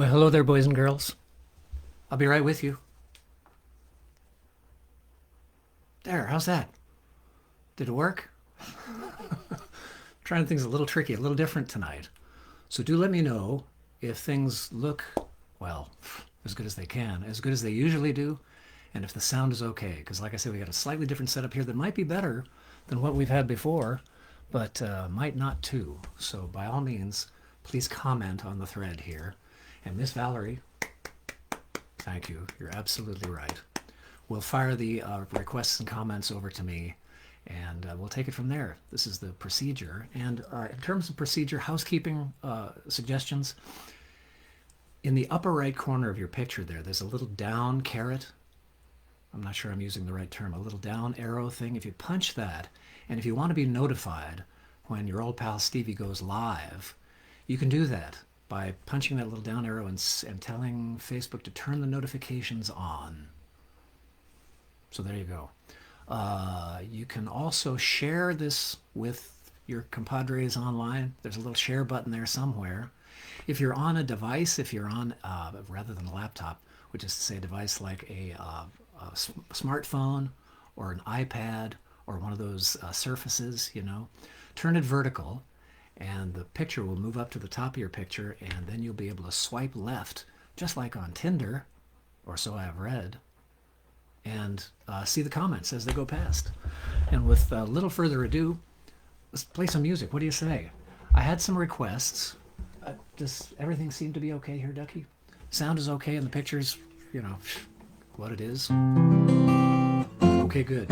Well, hello there, boys and girls. I'll be right with you. There, how's that? Did it work? Trying things a little tricky, a little different tonight. So do let me know if things look, well, as good as they can, as good as they usually do, and if the sound is okay. Because like I said, we got a slightly different setup here that might be better than what we've had before, but might not too. So by all means, please comment on the thread here. And Miss Valerie, thank you. You're absolutely right. We'll fire the requests and comments over to me, and we'll take it from there. This is the procedure. And in terms of procedure, housekeeping suggestions, in the upper right corner of your picture there's a little down caret. I'm not sure I'm using the right term. A little down arrow thing. If you punch that, and if you want to be notified when your old pal Stevie goes live, you can do that by punching that little down arrow and telling Facebook to turn the notifications on. So there you go. You can also share this with your compadres online. There's a little share button there somewhere. If you're on a device, if you're on, rather than a laptop, which is to say a device like a smartphone or an iPad or one of those surfaces, turn it vertical, and the picture will move up to the top of your picture, and then you'll be able to swipe left, just like on Tinder, or so I have read, and see the comments as they go past. And with little further ado, let's play some music. What do you say? I had some requests. Does everything seem to be okay here, Ducky? Sound is okay, and the picture's, what it is. Okay, good.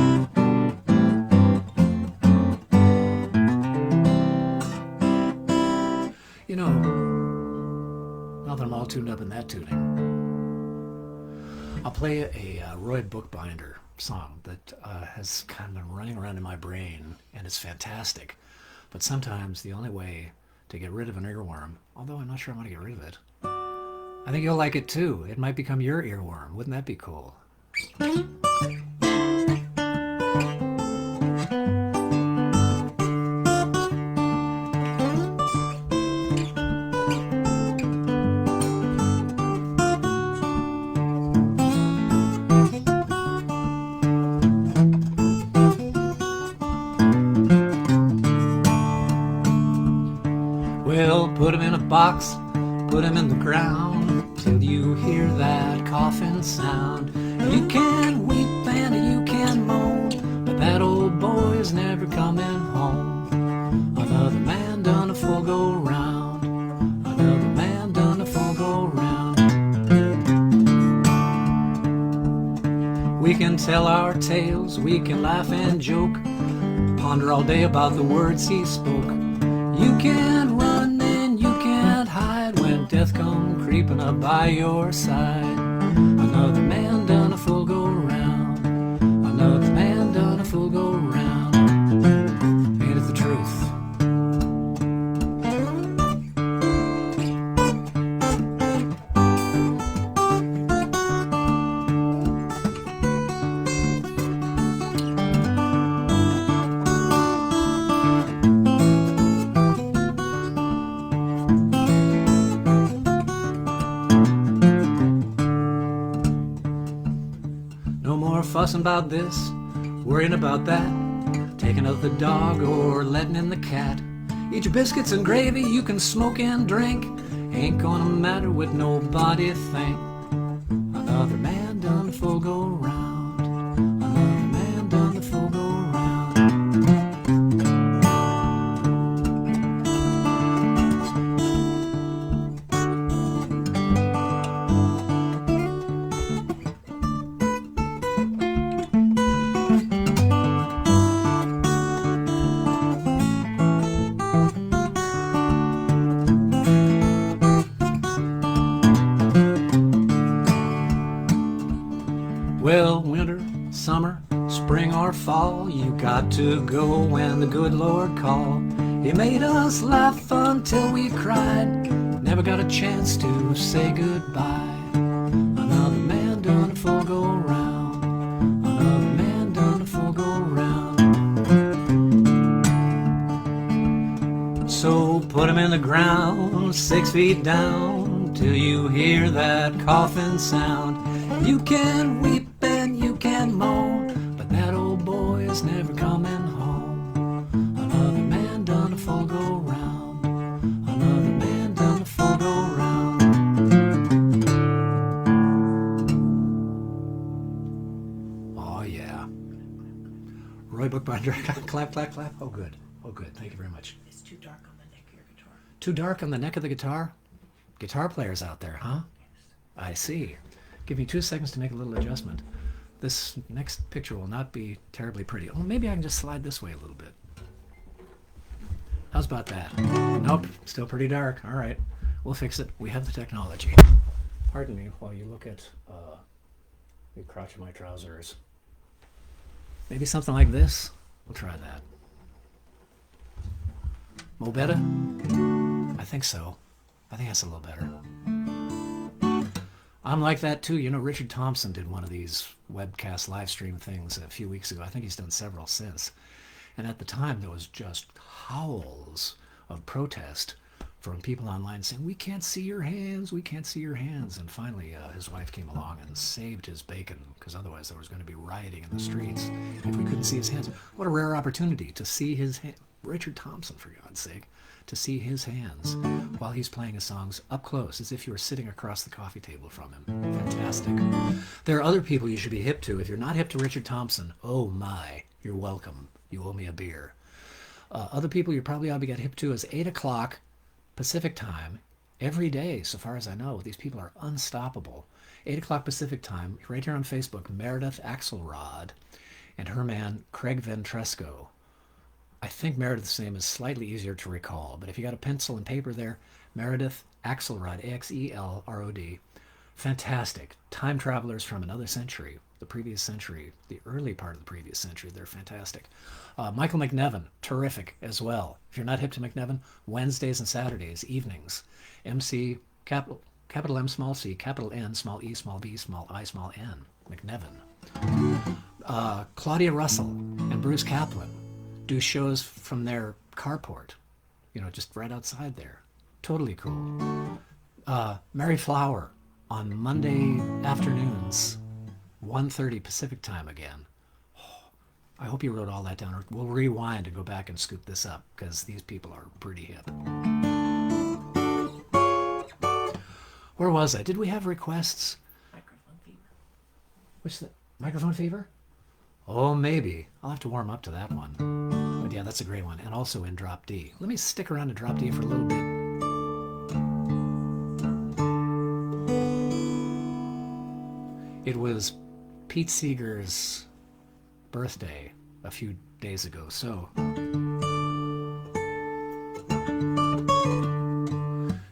Now that I'm all tuned up in that tuning, I'll play a Roy Bookbinder song that has kind of been running around in my brain, and it's fantastic. But sometimes the only way to get rid of an earworm, although I'm not sure I want to get rid of it, I think you'll like it too. It might become your earworm. Wouldn't that be cool? Well, put him in a box, put him in the ground, till you hear that coffin sound. You can weep and you can moan, but that old boy is never coming home. Another man done a full go round, another man done a full go round. We can tell our tales, we can laugh and joke, ponder all day about the words he spoke. You can't run and you can't hide when death come creeping up by your side. Another man done a full go round, another man done a full go round. Ain't it the truth? Fussing about this, worrying about that, taking out the dog or letting in the cat. Eat your biscuits and gravy, you can smoke and drink, ain't gonna matter what nobody think. Another man done a full go round, another man done the full go round. Well, winter, summer, spring or fall, you got to go when the good Lord called. He made us laugh until we cried, never got a chance to say goodbye. Another man done a full go round, another man done a full go round. So put him in the ground, 6 feet down, till you hear that coffin sound. You can weep and you can moan, but that old boy is never coming home. Another man done a full go round. Another man done a full go round. Oh yeah. Roy Bookbinder, clap, clap, clap. Oh good. Oh good. Thank you very much. It's too dark on the neck of your guitar. Too dark on the neck of the guitar? Guitar players out there, huh? Yes. I see. Give me 2 seconds to make a little adjustment. This next picture will not be terribly pretty. Oh, maybe I can just slide this way a little bit. How's about that? Nope, still pretty dark. All right, we'll fix it. We have the technology. Pardon me while you look at the crotch of my trousers. Maybe something like this? We'll try that. Mo better? I think so. I think that's a little better. I'm like that too. You know, Richard Thompson did one of these webcast live stream things a few weeks ago. I think he's done several since. And at the time, there was just howls of protest from people online saying, we can't see your hands, we can't see your hands. And finally, his wife came along and saved his bacon, because otherwise there was going to be rioting in the streets if we couldn't see his hands. What a rare opportunity to see his hands. Richard Thompson, for God's sake, to see his hands while he's playing his songs up close, as if you were sitting across the coffee table from him. Fantastic. There are other people you should be hip to. If you're not hip to Richard Thompson, oh my, you're welcome. You owe me a beer. Other people you probably ought to get hip to is 8 o'clock Pacific time every day, so far as I know. These people are unstoppable. 8 o'clock Pacific time, right here on Facebook, Meredith Axelrod and her man Craig Ventresco. I think Meredith's name is slightly easier to recall, but if you got a pencil and paper there, Meredith Axelrod, Axelrod. Fantastic. Time travelers from another century, the previous century, the early part of the previous century. They're fantastic. Michael McNevin, terrific as well. If you're not hip to McNevin, Wednesdays and Saturdays, evenings. MC, capital M, small c, capital N, small e, small b, small I, small n. McNevin. Claudia Russell and Bruce Kaplan do shows from their carport, you know, just right outside there. Totally cool. Mary Flower on Monday afternoons, 1:30 Pacific time again. Oh, I hope you wrote all that down. Or we'll rewind and go back and scoop this up, because these people are pretty hip. Where was I? Did we have requests? Microphone fever. What's that? Microphone fever? Oh, maybe. I'll have to warm up to that one. But yeah, that's a great one. And also in drop D. Let me stick around to drop D for a little bit. It was Pete Seeger's birthday a few days ago, so...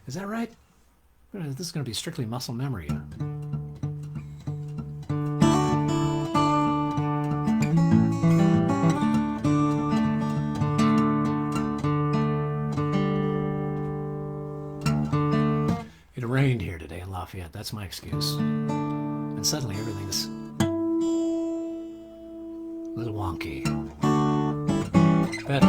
Is that right? This is going to be strictly muscle memory. It rained here today in Lafayette. That's my excuse. And suddenly everything's a little wonky. Better.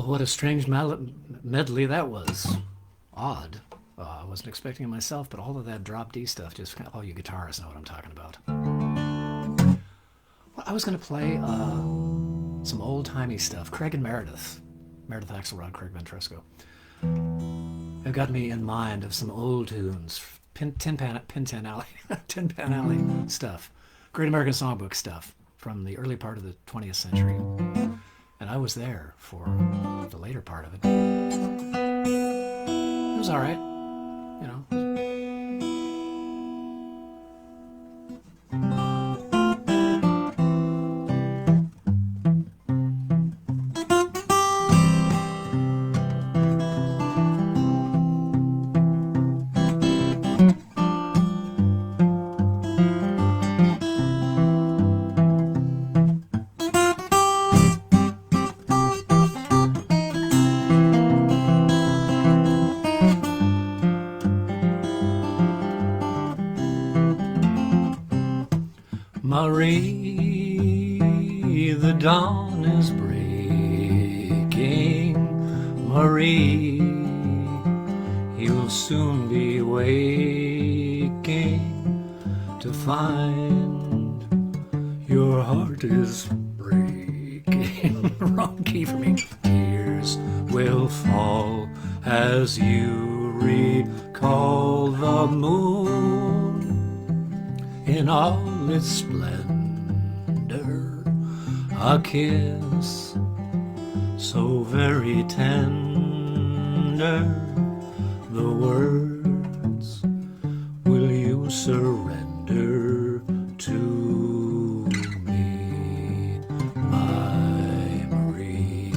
Well, what a strange medley that was. Odd. I wasn't expecting it myself, but all of that drop D stuff just, oh, you guitarists know what I'm talking about. Well, I was going to play some old-timey stuff. Craig and Meredith Axelrod, Craig Ventresco. Have got me in mind of some old tunes. Tin Pan Alley stuff. Great American Songbook stuff from the early part of the 20th century. And I was there for the later part of it. It was all right, you know. Marie, the dawn is breaking. Marie, you'll soon be waking to find your heart is breaking. Wrong key for me. Tears will fall as you recall the moon in all its splendor, a kiss so very tender. The words, will you surrender to me, my Marie?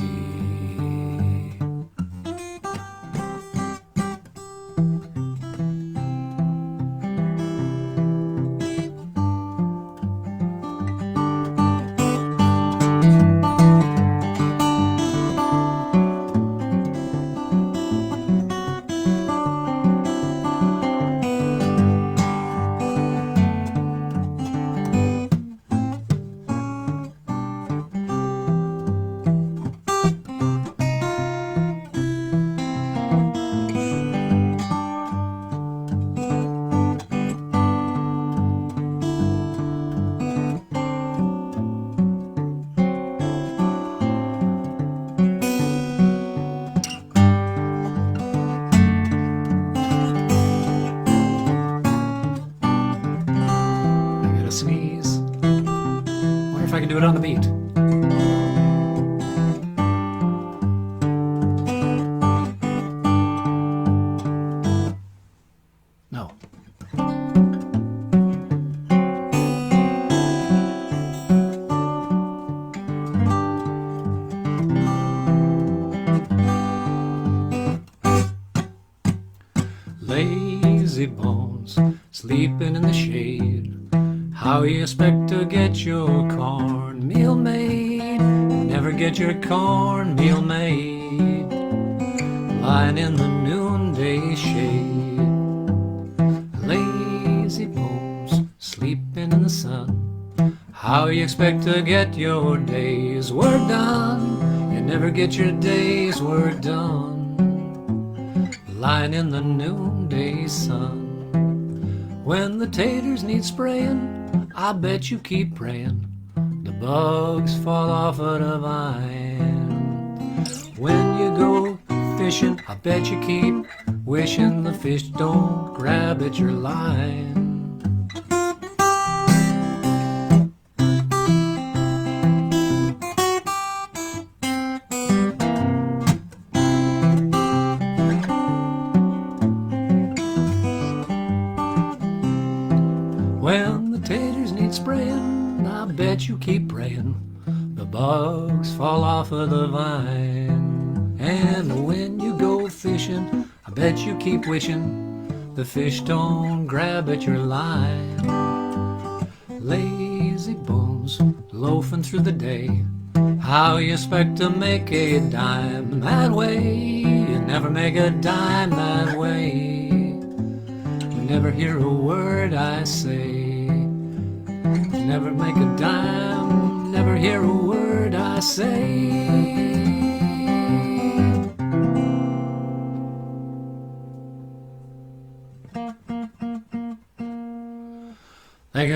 Sneeze. Wonder if I can do it on the beat. No. Lazybones, sleeping in the shade. How you expect to get your cornmeal made? Never get your cornmeal made. Lying in the noonday shade. Lazy bones, sleeping in the sun. How you expect to get your day's work done? You never get your day's work done. Lying in the noonday sun. When the taters need spraying, I bet you keep praying the bugs fall off of the vine. When you go fishing, I bet you keep wishing the fish don't grab at your line. When the taters need spraying, I bet you keep praying the bugs fall off of the vine. And when you go fishing, I bet you keep wishing the fish don't grab at your line. Lazy bones, loafing through the day. How you expect to make a dime that way? You never make a dime that way. Never hear a word I say. Never make a dime, never hear a word I say.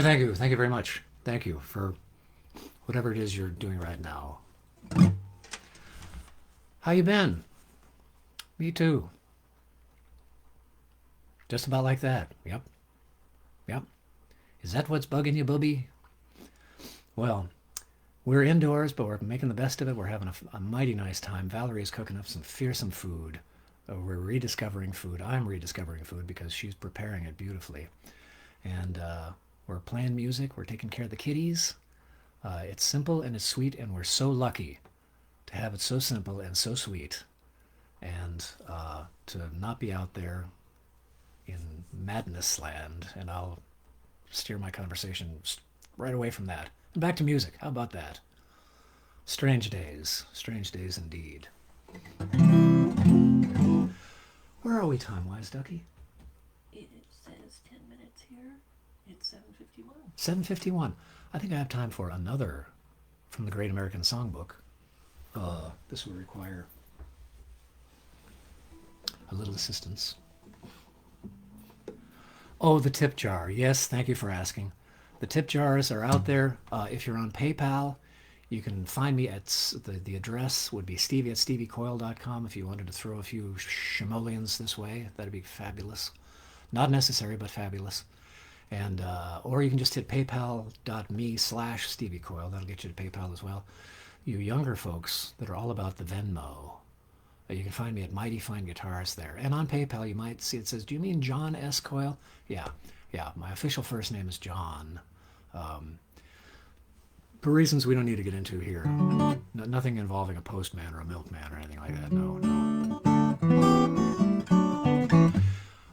Thank you. Thank you very much. Thank you for whatever it is you're doing right now. How you been? Me too. Just about like that. Yep. Yep. Is that what's bugging you, Bubby? Well, we're indoors, but we're making the best of it. We're having a mighty nice time. Valerie's cooking up some fearsome food. We're rediscovering food. I'm rediscovering food because she's preparing it beautifully. And we're playing music. We're taking care of the kitties. It's simple and it's sweet, and we're so lucky to have it so simple and so sweet, and to not be out there in madness land. And I'll steer my conversation right away from that. And back to music. How about that? Strange days indeed. Where are we time-wise, Ducky? It says 10 minutes here. It's 7:51. 7:51. I think I have time for another from the Great American Songbook. This would require a little assistance. Oh, the tip jar. Yes, thank you for asking. The tip jars are out there. If you're on PayPal, you can find me at the address would be stevie@steviecoyle.com if you wanted to throw a few shimoleons this way. That'd be fabulous. Not necessary, but fabulous. And or you can just hit paypal.me/Stevie Coyle. That'll get you to PayPal as well. You younger folks that are all about the Venmo, you can find me at Mighty Fine Guitars there. And on PayPal, you might see it says, do you mean John S. Coyle? Yeah. My official first name is John. For reasons we don't need to get into here. Nothing involving a postman or a milkman or anything like that. No.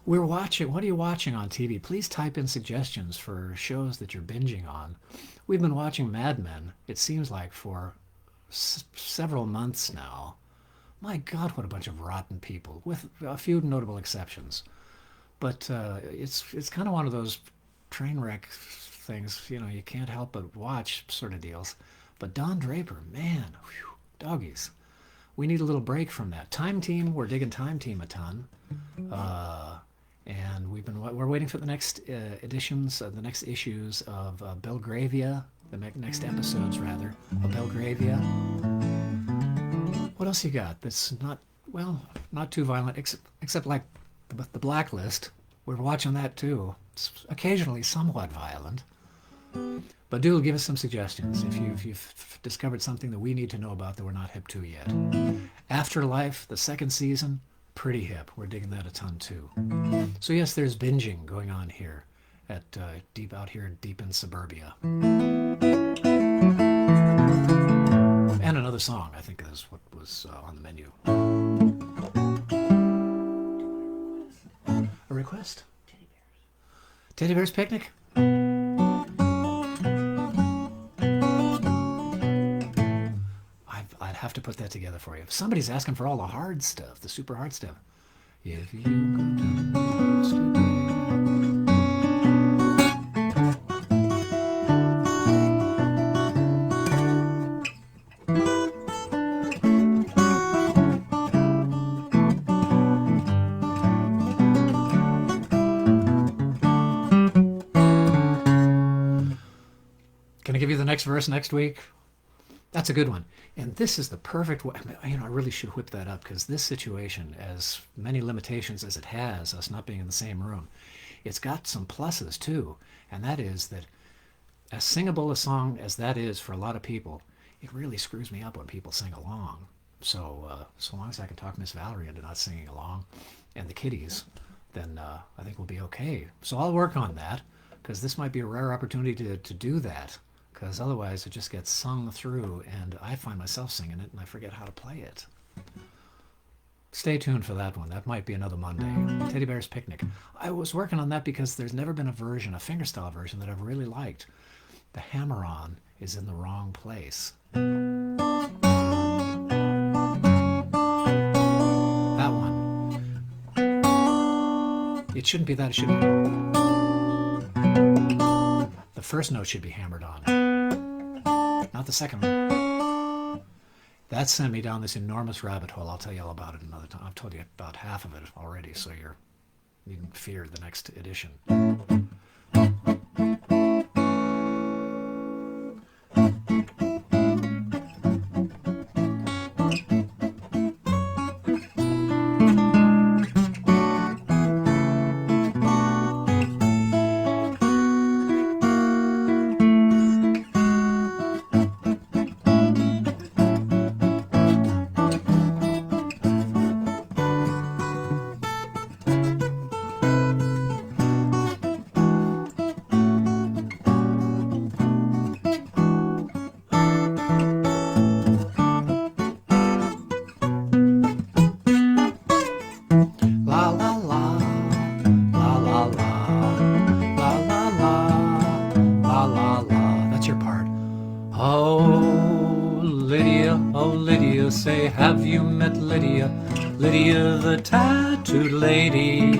We're watching. What are you watching on TV? Please type in suggestions for shows that you're binging on. We've been watching Mad Men, it seems like, for several months now. My God, what a bunch of rotten people, with a few notable exceptions. But it's kind of one of those train wreck things, you can't help but watch sort of deals. But Don Draper, man, whew, doggies. We need a little break from that. Time Team, we're digging Time Team a ton. And we're waiting for the next editions, the next issues of Belgravia, the next episodes rather, of Belgravia. What else you got that's not too violent, except like the Blacklist. We're watching that too. It's occasionally somewhat violent. But do give us some suggestions if you've discovered something that we need to know about that we're not hip to yet. Afterlife, the second season, pretty hip. We're digging that a ton too. So yes, there's binging going on here at deep in suburbia. And another song, I think, is what was on the menu. A request? Teddy bears. Teddy Bear's Picnic? I'd have to put that together for you. Somebody's asking for all the hard stuff, the super hard stuff. If you could dance today. Can I give you the next verse next week? That's a good one. And this is the perfect way. I really should whip that up, because this situation, as many limitations as it has, us not being in the same room, it's got some pluses too. And that is that as singable a song as that is for a lot of people, it really screws me up when people sing along. So so long as I can talk Miss Valerie into not singing along, and the kiddies, then I think we'll be okay. So I'll work on that, because this might be a rare opportunity to do that. Because otherwise it just gets sung through and I find myself singing it and I forget how to play it. Stay tuned for that one. That might be another Monday. Teddy Bear's Picnic. I was working on that because there's never been a fingerstyle version that I've really liked. The hammer-on is in the wrong place. That one. It shouldn't be that. It should be... The first note should be hammered on. Not the second one. That sent me down this enormous rabbit hole. I'll tell you all about it another time. I've told you about half of it already, so you needn't fear the next edition. Lydia, oh Lydia, say have you met Lydia? Lydia the tattooed lady.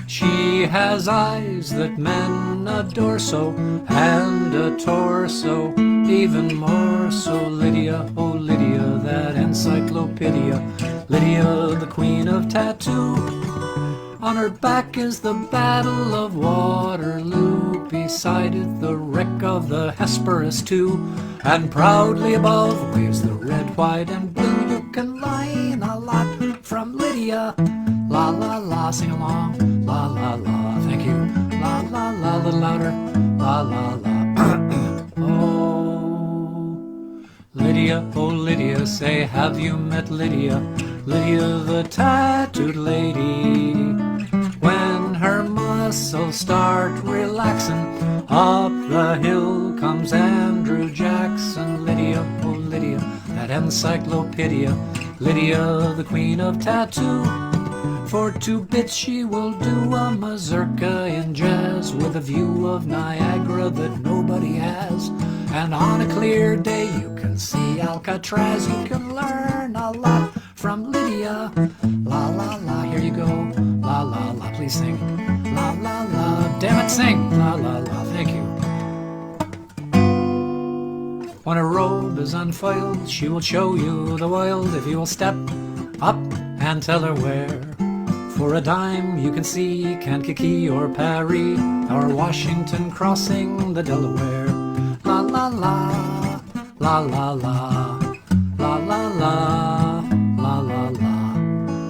She has eyes that men adore so, and a torso even more so. Lydia, oh Lydia, that encyclopedia. Lydia, the queen of tattoo. On her back is the Battle of Waterloo, beside it the wreck of the Hesperus too, and proudly above waves the red, white, and blue. You can line a lot from Lydia. La la la, sing along. La la la, thank you. La la la, a little louder. La la la. Oh, Lydia, oh Lydia, say have you met Lydia? Lydia the tattooed lady. When her muscles start relaxing, up the hill comes Andrew Jackson. Lydia, oh Lydia, that encyclopedia. Lydia, the queen of tattoo. For 2 bits she will do a mazurka in jazz, with a view of Niagara that nobody has. And on a clear day you can see Alcatraz. You can learn a lot from Lydia. La la la, here you go. La la la, please sing. La la la, damn it, sing. La la la, thank you. When a robe is unfoiled, she will show you the world if you will step up and tell her where. For a dime you can see Kankakee or Paris or Washington crossing the Delaware. La la la, la la la, la la la, la la la.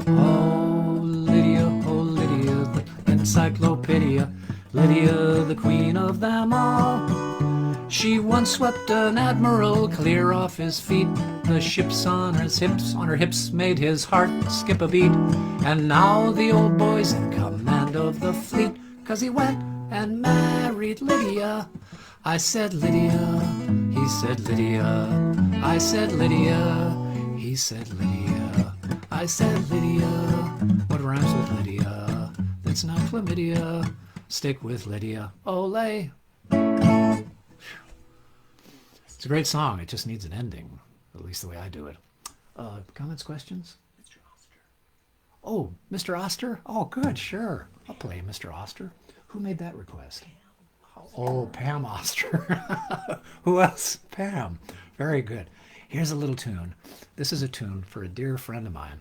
Oh Lydia, the encyclopedia. Lydia, the queen of them all. She once swept an admiral clear off his feet. The ships on her hips made his heart skip a beat. And now the old boy's in command of the fleet, 'cause he went and married Lydia. I said Lydia, he said Lydia. I said Lydia, he said Lydia. I said Lydia, what rhymes with Lydia? That's not chlamydia. Stick with Lydia. Olay. It's a great song. It just needs an ending, at least the way I do it. Comments, questions? Mr. Oster. Oh, Mr. Oster? Oh, good, sure. I'll play Mr. Oster. Who made that request? Oh, Pam Oster. Who else? Pam. Very good. Here's a little tune. This is a tune for a dear friend of mine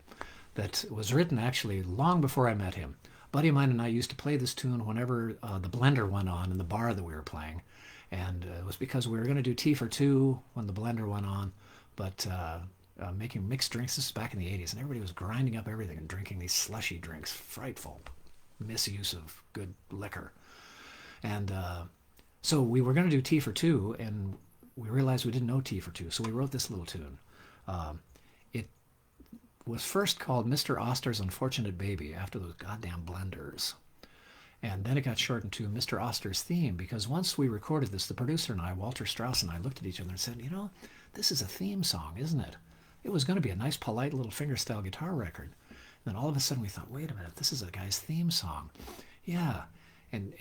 that was written actually long before I met him. A buddy of mine and I used to play this tune whenever the blender went on in the bar that we were playing. And it was because we were going to do Tea for Two when the blender went on, but making mixed drinks. This is back in the 80s, and everybody was grinding up everything and drinking these slushy drinks. Frightful misuse of good liquor. And so we were going to do Tea for Two, and we realized we didn't know Tea for Two, so we wrote this little tune. It was first called Mr. Oster's Unfortunate Baby, after those goddamn blenders. And then it got shortened to Mr. Oster's Theme, because once we recorded this, the producer and I, Walter Strauss and I, looked at each other and said, you know, this is a theme song, isn't it? It was going to be a nice, polite little fingerstyle guitar record. And then all of a sudden we thought, wait a minute, this is a guy's theme song. Yeah. And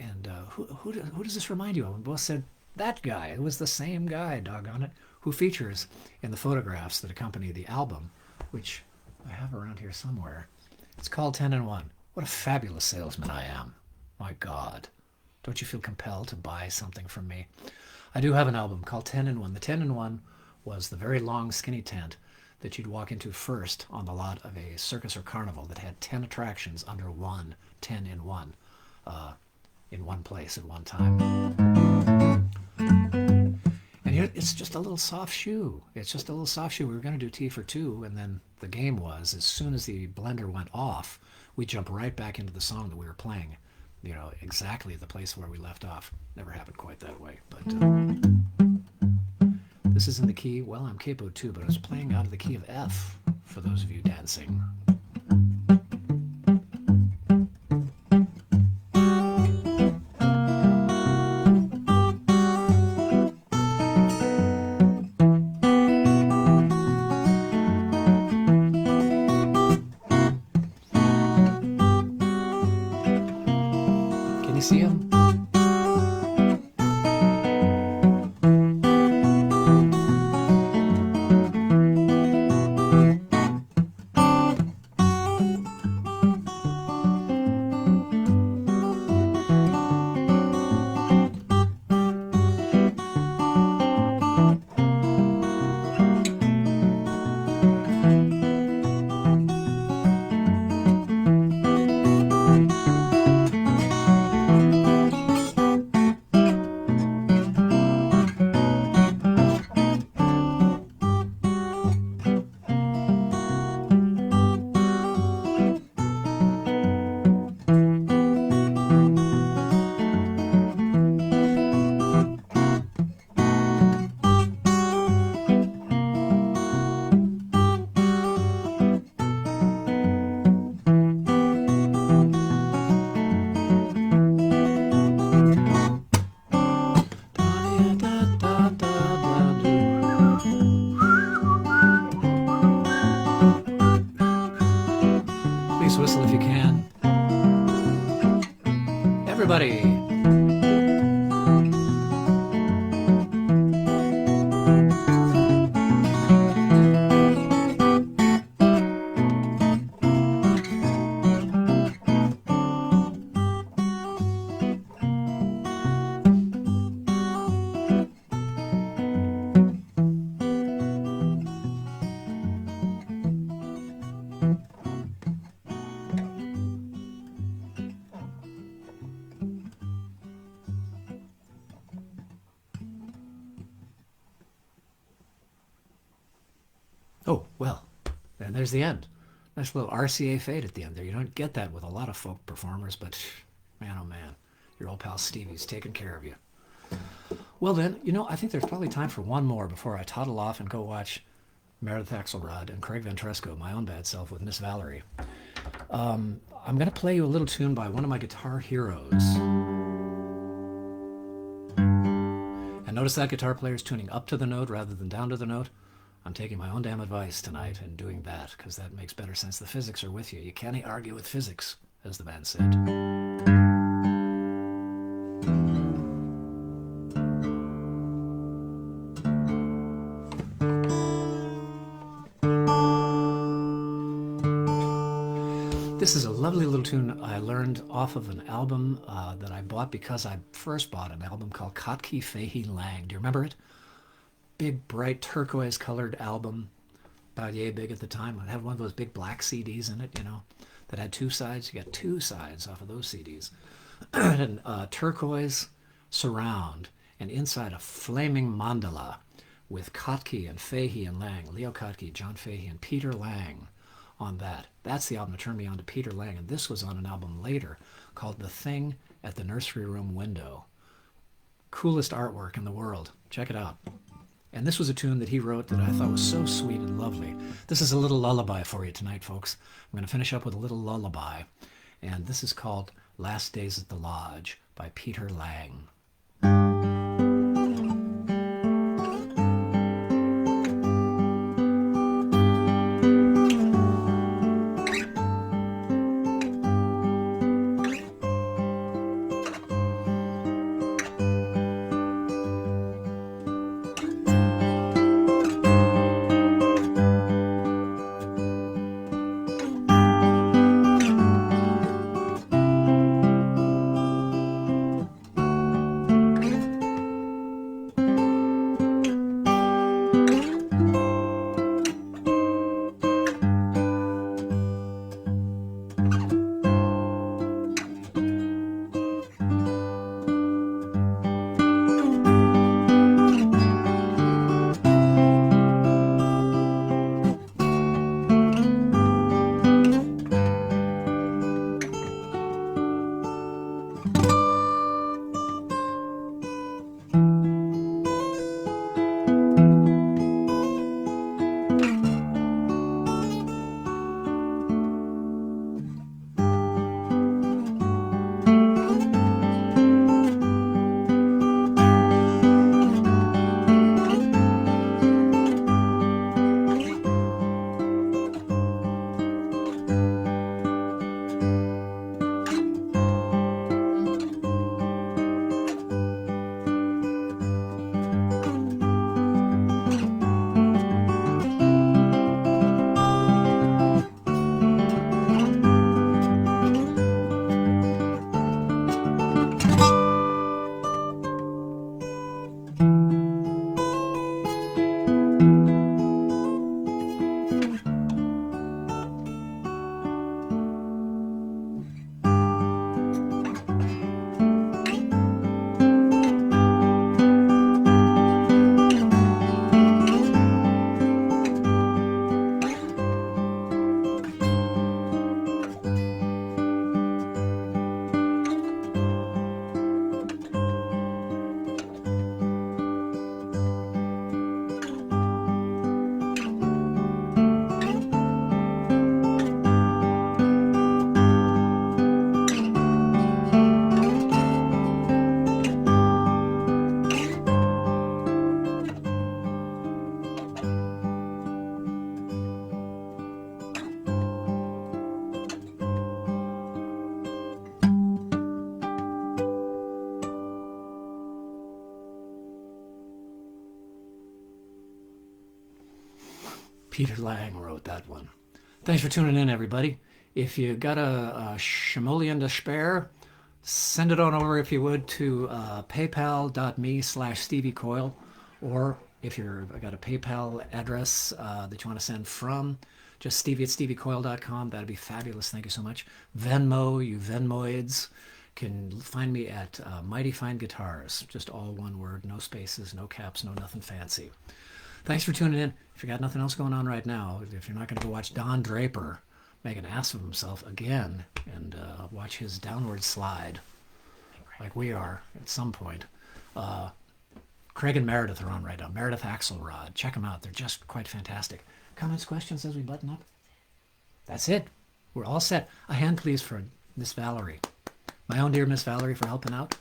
who does this remind you of? And we both said, that guy. It was the same guy, doggone it, who features in the photographs that accompany the album, which I have around here somewhere. It's called 10 and 1. What a fabulous salesman I am. My God, don't you feel compelled to buy something from me? I do have an album called 10 in 1. The 10 in 1 was the very long, skinny tent that you'd walk into first on the lot of a circus or carnival that had 10 attractions under one 10 in 1 in one place at one time. And here, it's just a little soft shoe. It's just a little soft shoe. We were going to do Tea for Two, and then the game was, as soon as the blender went off, we jump right back into the song that we were playing. You know, exactly the place where we left off. Never happened quite that way, but this is in the key, well, I'm capo too, but I was playing out of the key of F, for those of you dancing. See him? everybody. Oh, well, and there's the end. Nice little RCA fade at the end there. You don't get that with a lot of folk performers, but man, oh man, your old pal Stevie's taking care of you. Well then, I think there's probably time for one more before I toddle off and go watch Meredith Axelrod and Craig Ventresco, my own bad self, with Miss Valerie. I'm going to play you a little tune by one of my guitar heroes. And notice that guitar player is tuning up to the note rather than down to the note. I'm taking my own damn advice tonight and doing that because that makes better sense. The physics are with you. You can't argue with physics, as the band said. This is a lovely little tune I learned off of an album that I bought because I first bought an album called Kotki Fahey Lang. Do you remember it? Big, bright, turquoise-colored album, about yay big at the time. It had one of those big black CDs in it, that had two sides. You got two sides off of those CDs. And turquoise surround, and inside a flaming mandala with Kotke and Fahey and Lang, Leo Kotke, John Fahey, and Peter Lang on that. That's the album that turned me on to Peter Lang, and this was on an album later called The Thing at the Nursery Room Window. Coolest artwork in the world. Check it out. And this was a tune that he wrote that I thought was so sweet and lovely. This is a little lullaby for you tonight, folks. I'm going to finish up with a little lullaby. And this is called Last Days at the Lodge by Peter Lang. Peter Lang wrote that one. Thanks for tuning in, everybody. If you got a shimoleon to spare, send it on over, if you would, to paypal.me/Stevie Coyle, or if you've got a PayPal address that you want to send from, just stevie@steviecoyle.com. That'd be fabulous. Thank you so much. Venmo, you Venmoids, can find me at Mighty Fine Guitars. Just all one word, no spaces, no caps, no nothing fancy. Thanks for tuning in. If you got nothing else going on right now, if you're not going to go watch Don Draper make an ass of himself again and watch his downward slide like we are at some point, Craig and Meredith are on right now. Meredith Axelrod. Check them out. They're just quite fantastic. Comments, questions as we button up? That's it. We're all set. A hand, please, for Miss Valerie. My own dear Miss Valerie, for helping out.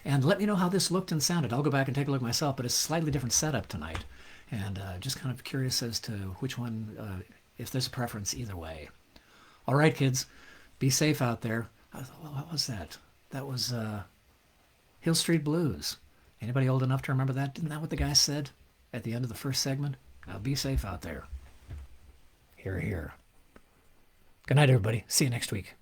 And let me know how this looked and sounded. I'll go back and take a look myself, but it's a slightly different setup tonight. And just kind of curious as to which one, if there's a preference either way. All right, kids. Be safe out there. What was that? That was Hill Street Blues. Anybody old enough to remember that? Isn't that what the guy said at the end of the first segment? Now be safe out there. Hear, hear. Good night, everybody. See you next week.